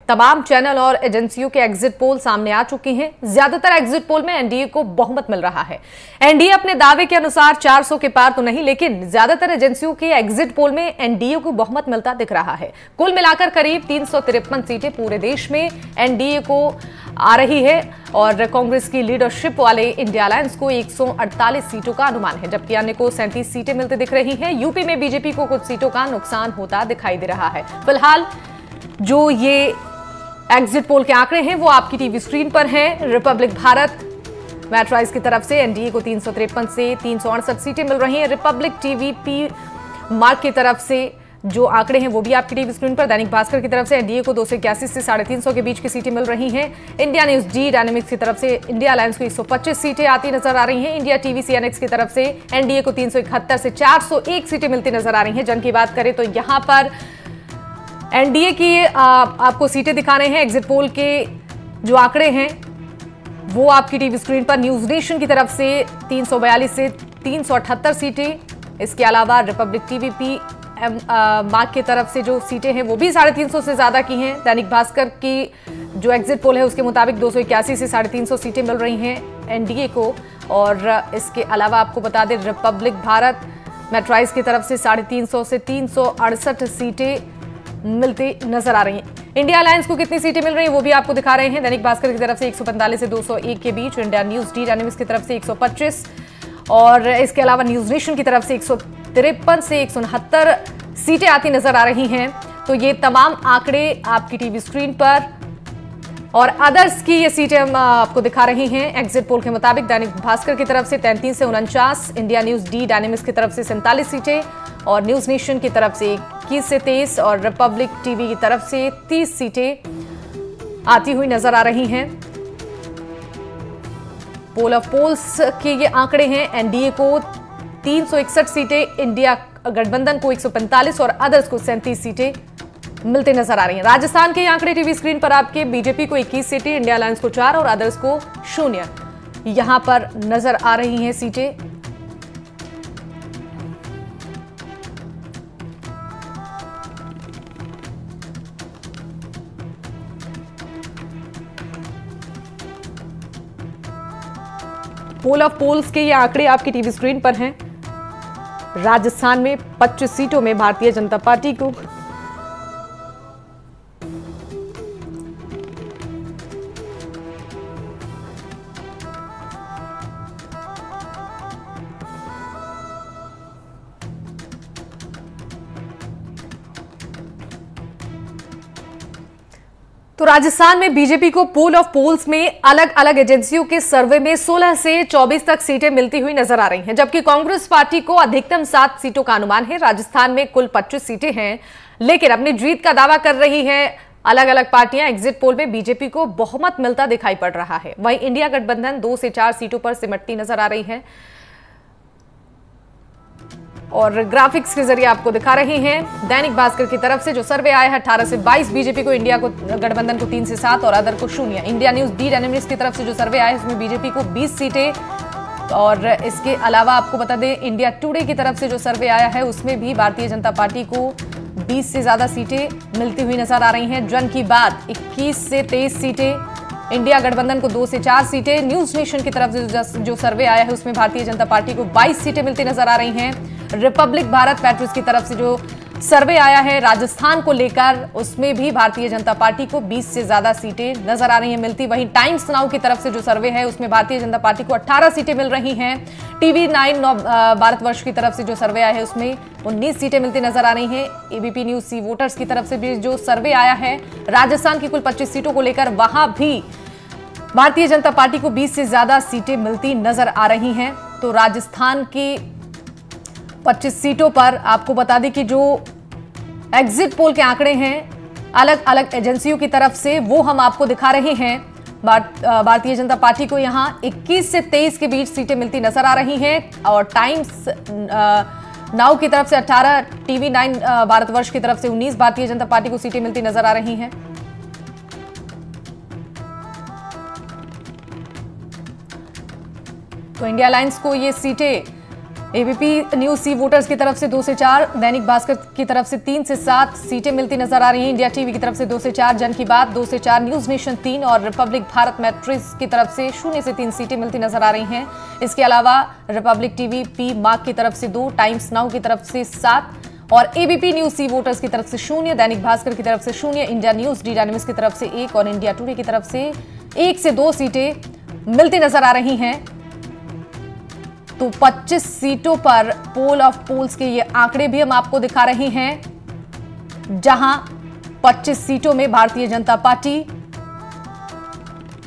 तमाम चैनल और एजेंसियों के एग्जिट पोल सामने आ चुकी हैं। ज्यादातर एग्जिट पोल में एनडीए को बहुमत मिल रहा है। एनडीए अपने दावे के अनुसार 400 के पार तो नहीं, लेकिन ज्यादातर एजेंसियों के एग्जिट पोल में एनडीए को बहुमत मिलता दिख रहा है। कुल मिलाकर करीब 353 सीटें पूरे देश में एनडीए को आ रही है और कांग्रेस की लीडरशिप वाले इंडिया अलायंस को 148 सीटों का अनुमान है, जबकि अन्य को 37 सीटें मिलती दिख रही हैं। यूपी में बीजेपी को कुछ सीटों का नुकसान होता दिखाई दे रहा है। फिलहाल जो ये एग्जिट पोल के आंकड़े हैं वो आपकी टीवी स्क्रीन पर हैं। रिपब्लिक भारत मैट्राइज की तरफ से एनडीए को 353 से 368 सीटें मिल रही हैं। रिपब्लिक टीवी पी मार्क की तरफ से जो आंकड़े हैं वो भी आपकी टीवी स्क्रीन पर। दैनिक भास्कर की तरफ से एनडीए को 281 से 350 के बीच की सीटें मिल रही हैं। इंडिया न्यूज डी डायनेमिक्स की तरफ से इंडिया अलायंस को 125 सीटें आती नजर आ रही हैं। इंडिया टीवी सीएनएक्स की तरफ से एनडीए को 371 से 401 सीटें मिलती नजर आ रही हैं। जन की बात करें तो यहां पर एनडीए की आपको सीटें दिखा रहे हैं। एग्जिट पोल के जो आंकड़े हैं वो आपकी टीवी स्क्रीन पर। न्यूज नेशन की तरफ से 342 से 378 सीटें। इसके अलावा रिपब्लिक टीवी पी मार्क की तरफ से जो सीटें हैं वो भी 350 से ज्यादा की हैं। दैनिक भास्कर की जो एग्जिट पोल है उसके मुताबिक 281 से 350 सीटें मिल रही हैं एनडीए को। और इसके अलावा आपको बता दें रिपब्लिक भारत मैट्राइज की तरफ से 350 से 368 सीटें मिलती नजर आ रही हैं। इंडिया अलायंस को कितनी सीटें मिल रही हैं वो भी आपको दिखा रहे हैं। दैनिक भास्कर की तरफ से 145 से 201 के बीच। इंडिया न्यूज डी डायनेमिक्स की तरफ से 125 और इसके अलावा न्यूज नेशन की तरफ से 153 से 169 सीटें आती नजर आ रही हैं। तो ये तमाम आंकड़े आपकी टीवी स्क्रीन पर और अदर्स की ये सीटें हम आपको दिखा रही हैं एग्जिट पोल के मुताबिक। दैनिक भास्कर की तरफ से 33 से 49, इंडिया न्यूज डी डायनेमिक्स की तरफ से 47 सीटें और न्यूज नेशन की तरफ से 21 से 23 और रिपब्लिक टीवी की तरफ से 30 सीटें आती हुई नजर आ रही हैं। पोल ऑफ पोल्स के ये आंकड़े हैं। एनडीए को 361 सीटें, इंडिया गठबंधन को 145 और अदर्स को 37 सीटें मिलते नजर आ रही हैं। राजस्थान के आंकड़े टीवी स्क्रीन पर आपके। बीजेपी को 21 सीटें, इंडिया अलायंस को 4 और अदर्स को 0 यहां पर नजर आ रही हैं सीटें। पोल ऑफ पोल्स के ये आंकड़े आपकी टीवी स्क्रीन पर हैं। राजस्थान में 25 सीटों में भारतीय जनता पार्टी को तो राजस्थान में बीजेपी को पोल ऑफ पोल्स में अलग अलग एजेंसियों के सर्वे में 16 से 24 तक सीटें मिलती हुई नजर आ रही हैं, जबकि कांग्रेस पार्टी को अधिकतम 7 सीटों का अनुमान है। राजस्थान में कुल 25 सीटें हैं, लेकिन अपनी जीत का दावा कर रही है अलग अलग पार्टियां। एग्जिट पोल में बीजेपी को बहुमत मिलता दिखाई पड़ रहा है। वहीं इंडिया गठबंधन 2 से 4 सीटों पर सिमटती नजर आ रही है और ग्राफिक्स के जरिए आपको दिखा रहे हैं। दैनिक भास्कर की तरफ से जो सर्वे आया है 18 से 22 बीजेपी को, इंडिया को गठबंधन को 3 से 7 और अदर को 0। इंडिया न्यूज डी डायनेमिक्स की तरफ से जो सर्वे आया है उसमें बीजेपी को 20 सीटें और इसके अलावा आपको बता दें इंडिया टुडे की तरफ से जो सर्वे आया है उसमें भी भारतीय जनता पार्टी को 20 से ज्यादा सीटें मिलती हुई नजर आ रही हैं। जन की बात 21 से 23 सीटें, इंडिया गठबंधन को 2 से 4 सीटें। न्यूज नेशन की तरफ से जो सर्वे आया है उसमें भारतीय जनता पार्टी को 22 सीटें मिलती नजर आ रही हैं। रिपब्लिक भारत पैट्रियट्स की तरफ से जो सर्वे आया है राजस्थान को लेकर उसमें भी भारतीय जनता पार्टी को 20 से ज्यादा सीटें नजर आ रही हैं मिलती। वहीं टाइम्स नाउ की तरफ से जो सर्वे है उसमें भारतीय जनता पार्टी को 18 सीटें मिल रही हैं। टीवी 9 भारतवर्ष की तरफ से जो सर्वे आया है उसमें 19 सीटें मिलती नजर आ रही हैं। एबीपी न्यूज सी वोटर्स की तरफ से भी जो सर्वे आया है राजस्थान की कुल 25 सीटों को लेकर, वहां भी भारतीय जनता पार्टी को 20 से ज्यादा सीटें मिलती नजर आ रही हैं। तो राजस्थान की 25 सीटों पर आपको बता दें कि जो एग्जिट पोल के आंकड़े हैं अलग अलग एजेंसियों की तरफ से वो हम आपको दिखा रहे हैं। भारतीय जनता पार्टी को यहां 21 से 23 के बीच सीटें मिलती नजर आ रही हैं और टाइम्स नाउ की तरफ से 18, टीवी 9 भारतवर्ष की तरफ से 19 भारतीय जनता पार्टी को सीटें मिलती नजर आ रही हैं। तो इंडिया अलायंस को ये सीटें एबीपी न्यूज सी वोटर्स की तरफ से 2 से 4, दैनिक भास्कर की तरफ से 3 से 7 सीटें मिलती नजर आ रही हैं। इंडिया टीवी की तरफ से 2 से 4, जन की बात 2 से 4, न्यूज नेशन 3 और रिपब्लिक भारत मैट्रिक्स की तरफ से 0 से 3 सीटें मिलती नजर आ रही हैं। इसके अलावा रिपब्लिक टीवी पी मार्क की तरफ से 2, टाइम्स नाउ की तरफ से 7 और एबीपी न्यूज सी वोटर्स की तरफ से 0, दैनिक भास्कर की तरफ से 0, इंडिया न्यूज डी डायनेमिक्स की तरफ से 1 और इंडिया टुडे की तरफ से 1 से 2 सीटें मिलती नजर आ रही हैं। तो 25 सीटों पर पोल ऑफ पोल्स के ये आंकड़े भी हम आपको दिखा रहे हैं, जहां 25 सीटों में भारतीय जनता पार्टी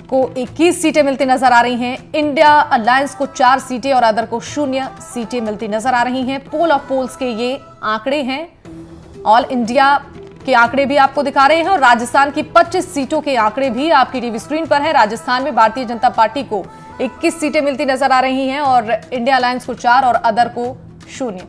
को 21 सीटें मिलती नजर आ रही हैं। इंडिया अलायंस को 4 सीटें और अदर को 0 सीटें मिलती नजर आ रही हैं। पोल ऑफ पोल्स के ये आंकड़े हैं। ऑल इंडिया के आंकड़े भी आपको दिखा रहे हैं और राजस्थान की 25 सीटों के आंकड़े भी आपकी टीवी स्क्रीन पर है। राजस्थान में भारतीय जनता पार्टी को 21 सीटें मिलती नजर आ रही हैं और इंडिया अलायंस को 4 और अदर को 0।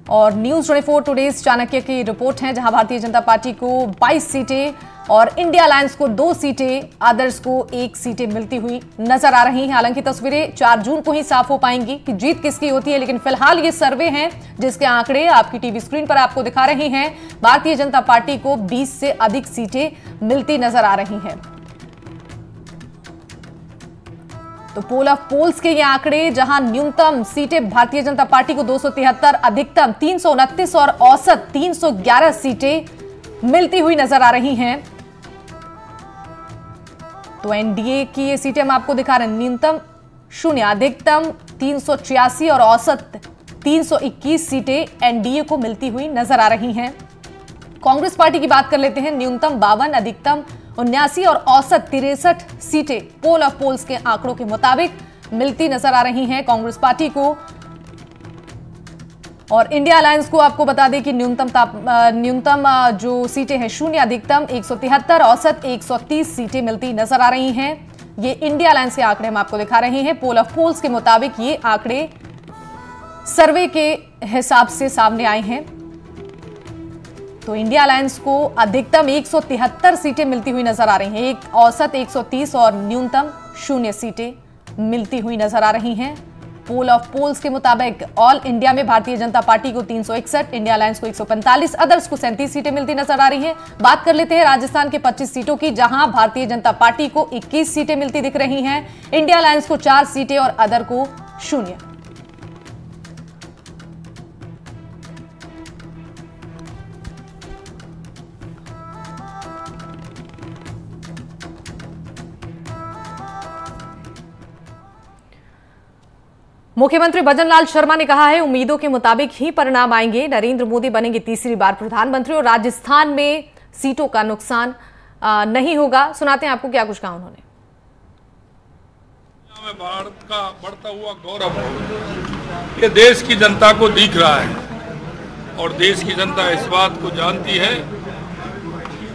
और न्यूज 24 टुडेज चाणक्य की रिपोर्ट है, जहां भारतीय जनता पार्टी को 22 सीटें और इंडिया अलायंस को 2 सीटें, अदर्स को 1 सीटें मिलती हुई नजर आ रही हैं। हालांकि तस्वीरें 4 जून को ही साफ हो पाएंगी कि जीत किसकी होती है, लेकिन फिलहाल ये सर्वे हैं जिसके आंकड़े आपकी टीवी स्क्रीन पर आपको दिखा रहे हैं। भारतीय जनता पार्टी को 20 से अधिक सीटें मिलती नजर आ रही हैं। तो पोल ऑफ पोल्स के ये आंकड़े, जहां न्यूनतम सीटें भारतीय जनता पार्टी को 273, अधिकतम 329 और औसत 311 सीटें मिलती हुई नजर आ रही हैं। तो एनडीए की ये सीटें हम आपको दिखा रहे हैं, न्यूनतम 0, अधिकतम 386 और औसत 321 सीटें एनडीए को मिलती हुई नजर आ रही हैं। कांग्रेस पार्टी की बात कर लेते हैं, न्यूनतम 52, अधिकतम 79 और औसत 63 सीटें पोल ऑफ पोल्स के आंकड़ों के मुताबिक मिलती नजर आ रही हैं कांग्रेस पार्टी को। और इंडिया अलायंस को आपको बता दें कि न्यूनतम जो सीटें हैं 0, अधिकतम 173, औसत 130 सीटें मिलती नजर आ रही हैं। ये इंडिया अलायंस के आंकड़े हम आपको दिखा रहे हैं। पोल ऑफ पोल्स के मुताबिक ये आंकड़े सर्वे के हिसाब से सामने आए हैं। तो इंडिया अलायंस को अधिकतम 173 सीटें मिलती हुई नजर आ रही हैं, एक औसत 130 और न्यूनतम 0 सीटें मिलती हुई नजर आ रही हैं। पोल ऑफ पोल्स के मुताबिक ऑल इंडिया में भारतीय जनता पार्टी को 361, इंडिया अलायंस को 145, अदर्स को 37 सीटें मिलती नजर आ रही हैं। बात कर लेते हैं राजस्थान के 25 सीटों की, जहां भारतीय जनता पार्टी को 21 सीटें मिलती दिख रही हैं, इंडिया अलायंस को 4 सीटें और अदर को 0। मुख्यमंत्री भजनलाल शर्मा ने कहा है, उम्मीदों के मुताबिक ही परिणाम आएंगे। नरेंद्र मोदी बनेंगे तीसरी बार प्रधानमंत्री और राजस्थान में सीटों का नुकसान नहीं होगा। सुनाते हैं आपको क्या कुछ कहा उन्होंने। भारत का बढ़ता हुआ गौरव ये देश की जनता को दिख रहा है और देश की जनता इस बात को जानती है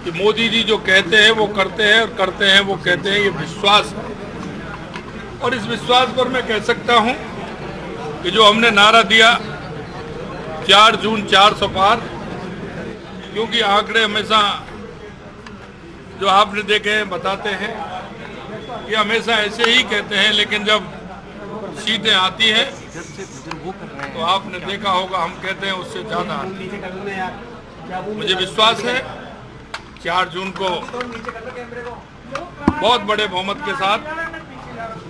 कि मोदी जी जो कहते हैं वो करते हैं और करते हैं वो कहते हैं, ये विश्वास है। और इस विश्वास पर मैं कह सकता हूं कि जो हमने नारा दिया 4 जून 400 पार, क्योंकि आंकड़े हमेशा जो आपने देखे हैं बताते हैं कि हमेशा ऐसे ही कहते हैं, लेकिन जब सीटें आती हैं तो आपने देखा होगा हम कहते हैं उससे ज़्यादा आती है। मुझे विश्वास है 4 जून को बहुत बड़े बहुमत के साथ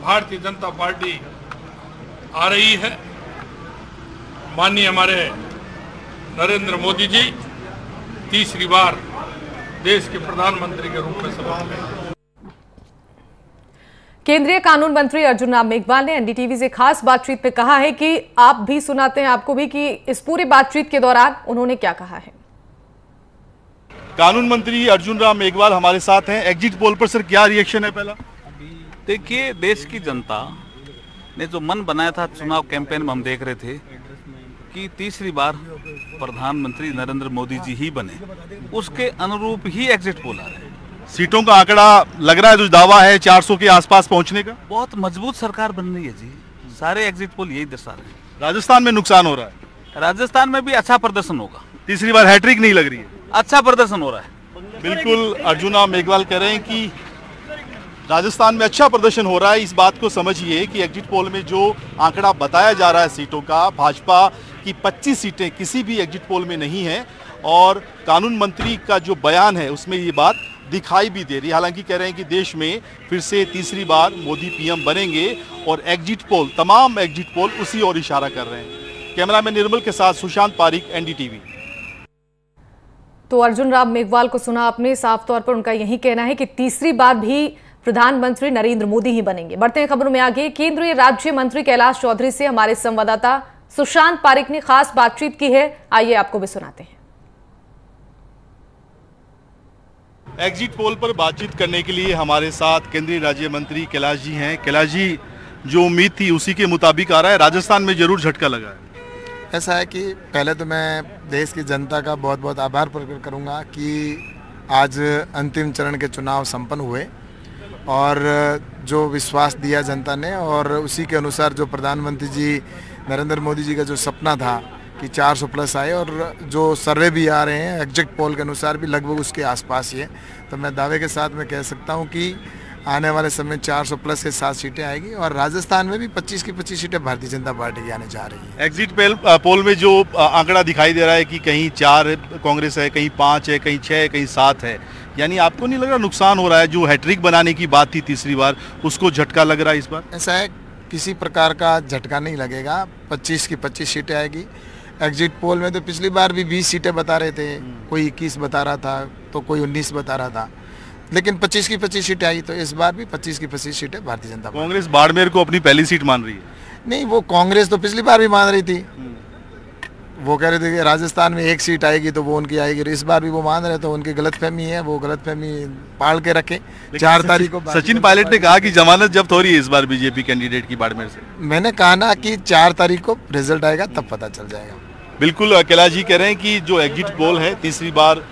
भारतीय जनता पार्टी आ रही है। माननीय हमारे नरेंद्र मोदी जी तीसरी बार देश के प्रधानमंत्री के रूप में शपथ लेंगे। केंद्रीय कानून मंत्री अर्जुन राम मेघवाल ने एनडीटीवी से खास बातचीत में कहा है कि आप भी सुनाते हैं आपको भी कि इस पूरी बातचीत के दौरान उन्होंने क्या कहा है। कानून मंत्री अर्जुन राम मेघवाल हमारे साथ हैं। एग्जिट पोल पर सर क्या रिएक्शन है? पहला देखिए, देश की जनता ने जो मन बनाया था चुनाव कैंपेन में, हम देख रहे थे कि तीसरी बार प्रधानमंत्री नरेंद्र मोदी जी ही बने, उसके अनुरूप ही एग्जिट पोल आ रहे हैं। सीटों का आंकड़ा लग रहा है जो दावा है 400 के आसपास पहुंचने का, बहुत मजबूत सरकार बन रही है जी। सारे एग्जिट पोल यही दर्शा रहे हैं। राजस्थान में नुकसान हो रहा है, राजस्थान में भी अच्छा प्रदर्शन होगा। तीसरी बार हैट्रिक नहीं लग रही है, अच्छा प्रदर्शन हो रहा है। बिल्कुल अर्जुन राम मेघवाल कह रहे हैं कि राजस्थान में अच्छा प्रदर्शन हो रहा है, इस बात को समझिए कि एग्जिट पोल में जो आंकड़ा बताया जा रहा है सीटों का, भाजपा की 25 सीटें किसी भी एग्जिट पोल में नहीं है और कानून मंत्री का जो बयान है उसमें ये बात दिखाई भी दे रही है। हालांकि कह रहे हैं कि देश में फिर से तीसरी बार मोदी पीएम बनेंगे और एग्जिट पोल, तमाम एग्जिट पोल उसी ओर इशारा कर रहे हैं। कैमरामैन निर्मल के साथ सुशांत पारिक, एनडीटीवी। तो अर्जुन राम मेघवाल को सुना आपने, साफ तौर पर उनका यही कहना है कि तीसरी बार भी प्रधानमंत्री नरेंद्र मोदी ही बनेंगे। बढ़ते हैं खबरों में आगे। केंद्रीय राज्य मंत्री कैलाश चौधरी से हमारे संवाददाता सुशांत पारिक ने खास बातचीत की है, आइए आपको भी सुनाते हैं। एग्जिट पोल पर बातचीत करने के लिए हमारे साथ केंद्रीय राज्य मंत्री कैलाश जी हैं। कैलाश जी, जो उम्मीद थी उसी के मुताबिक आ रहा है, राजस्थान में जरूर झटका लगा है। ऐसा है कि पहले तो मैं देश की जनता का बहुत बहुत आभार प्रकट करूंगा कि आज अंतिम चरण के चुनाव संपन्न हुए और जो विश्वास दिया जनता ने और उसी के अनुसार जो प्रधानमंत्री जी नरेंद्र मोदी जी का जो सपना था कि 400 प्लस आए और जो सर्वे भी आ रहे हैं एग्जिट पोल के अनुसार भी लगभग उसके आसपास ही है, तो मैं दावे के साथ मैं कह सकता हूं कि आने वाले समय 400 प्लस के 7 सीटें आएगी और राजस्थान में भी 25 की 25 सीटें भारतीय जनता पार्टी की आने जा रही है। एग्जिट पोल में जो आंकड़ा दिखाई दे रहा है कि कहीं 4 कांग्रेस है, कहीं 5 है, कहीं 6 है, कहीं 7 है, यानी आपको नहीं लग रहा नुकसान हो रहा है? जो हैट्रिक बनाने की बात थी तीसरी बार, उसको झटका लग रहा है इस बार? ऐसा है, किसी प्रकार का झटका नहीं लगेगा। 25 की 25 सीटें आएगी। एग्जिट पोल में तो पिछली बार भी 20 सीटें बता रहे थे, कोई 21 बता रहा था तो कोई 19 बता रहा था, लेकिन 25 की 25 सीटें आई, तो इस बार भी 25 की 25 सीटें भारतीय जनता पार्टी। कांग्रेस बाड़मेर को अपनी पहली सीट मान रही है? नहीं, वो कांग्रेस तो पिछली बार भी मान रही थी, वो कह रहे थे कि राजस्थान में 1 सीट आएगी तो वो उनकी आएगी, इस बार भी वो मान रहे, तो उनकी गलतफहमी है, वो गलतफहमी पाल के रखे। 4 तारीख को सचिन पायलट ने कहा कि जमानत जब्त हो रही है इस बार बीजेपी कैंडिडेट की बाड़मेर से। मैंने कहा ना कि 4 तारीख को रिजल्ट आएगा तब पता चल जाएगा। बिल्कुल, कैलाश जी कह रहे हैं कि जो एग्जिट पोल है तीसरी बार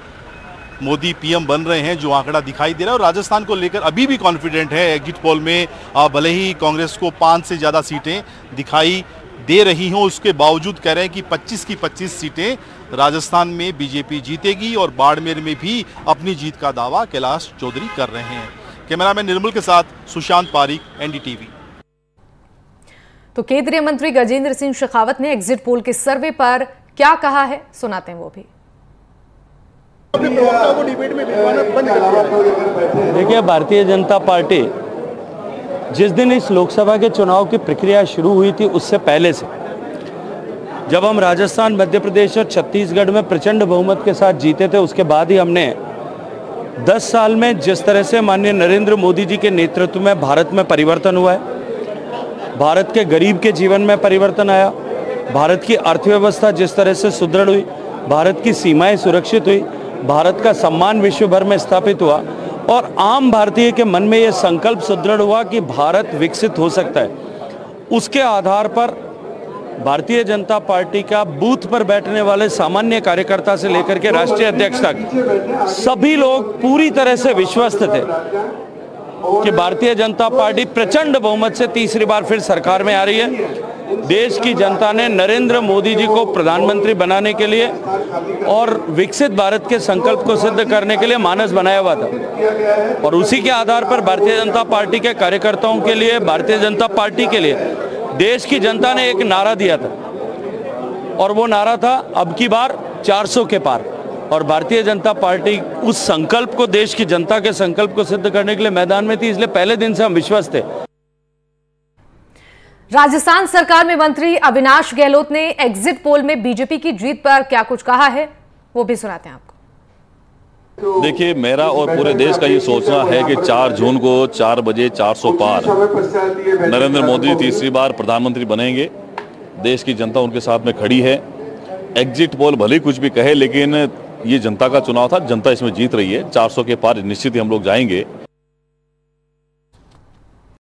मोदी पीएम बन रहे हैं, जो आंकड़ा दिखाई दे रहा है, और राजस्थान को लेकर अभी भी कॉन्फिडेंट है। एग्जिट पोल में भले ही कांग्रेस को 5 से ज़्यादा सीटें दिखाई दे रही हों, उसके बावजूद कह रहे हैं कि 25 की 25 सीटें राजस्थान में बीजेपी जीतेगी और बाड़मेर में भी अपनी जीत का दावा कैलाश चौधरी कर रहे हैं। कैमरामैन निर्मल के साथ सुशांत पारिक, एनडीटीवी। तो केंद्रीय मंत्री गजेंद्र सिंह शेखावत ने एग्जिट पोल के सर्वे पर क्या कहा है, सुनाते हैं वो भी। देखिए, भारतीय जनता पार्टी जिस दिन इस लोकसभा के चुनाव की प्रक्रिया शुरू हुई थी उससे पहले से, जब हम राजस्थान, मध्य प्रदेश और छत्तीसगढ़ में प्रचंड बहुमत के साथ जीते थे, उसके बाद ही हमने 10 साल में जिस तरह से माननीय नरेंद्र मोदी जी के नेतृत्व में भारत में परिवर्तन हुआ है, भारत के गरीब के जीवन में परिवर्तन आया, भारत की अर्थव्यवस्था जिस तरह से सुदृढ़ हुई, भारत की सीमाएं सुरक्षित हुई, भारत का सम्मान विश्व भर में स्थापित हुआ और आम भारतीय के मन में यह संकल्प सुदृढ़ हुआ कि भारत विकसित हो सकता है। उसके आधार पर भारतीय जनता पार्टी का बूथ पर बैठने वाले सामान्य कार्यकर्ता से लेकर के राष्ट्रीय अध्यक्ष तक सभी लोग पूरी तरह से विश्वस्त थे कि भारतीय जनता पार्टी प्रचंड बहुमत से तीसरी बार फिर सरकार में आ रही है। देश की जनता ने नरेंद्र मोदी जी को प्रधानमंत्री बनाने के लिए और विकसित भारत के संकल्प को सिद्ध करने के लिए मानस बनाया हुआ था और उसी के आधार पर भारतीय जनता पार्टी के कार्यकर्ताओं के लिए, भारतीय जनता पार्टी के लिए देश की जनता ने एक नारा दिया था और वो नारा था अब की बार 400 के पार। और भारतीय जनता पार्टी उस संकल्प को, देश की जनता के संकल्प को सिद्ध करने के लिए मैदान में थी, इसलिए पहले दिन से हम विश्वास थे। राजस्थान सरकार में मंत्री अविनाश गहलोत ने एग्जिट पोल में बीजेपी की जीत पर क्या कुछ कहा है, वो भी सुनाते हैं आपको। देखिए, मेरा और पूरे देश का ये सोचना है कि 4 जून को 4 बजे 400 पार नरेंद्र मोदी तीसरी बार प्रधानमंत्री बनेंगे। देश की जनता उनके साथ में खड़ी है। एग्जिट पोल भले कुछ भी कहे, लेकिन ये जनता का चुनाव था, जनता इसमें जीत रही है। 400 के पार निश्चित ही हम लोग जाएंगे।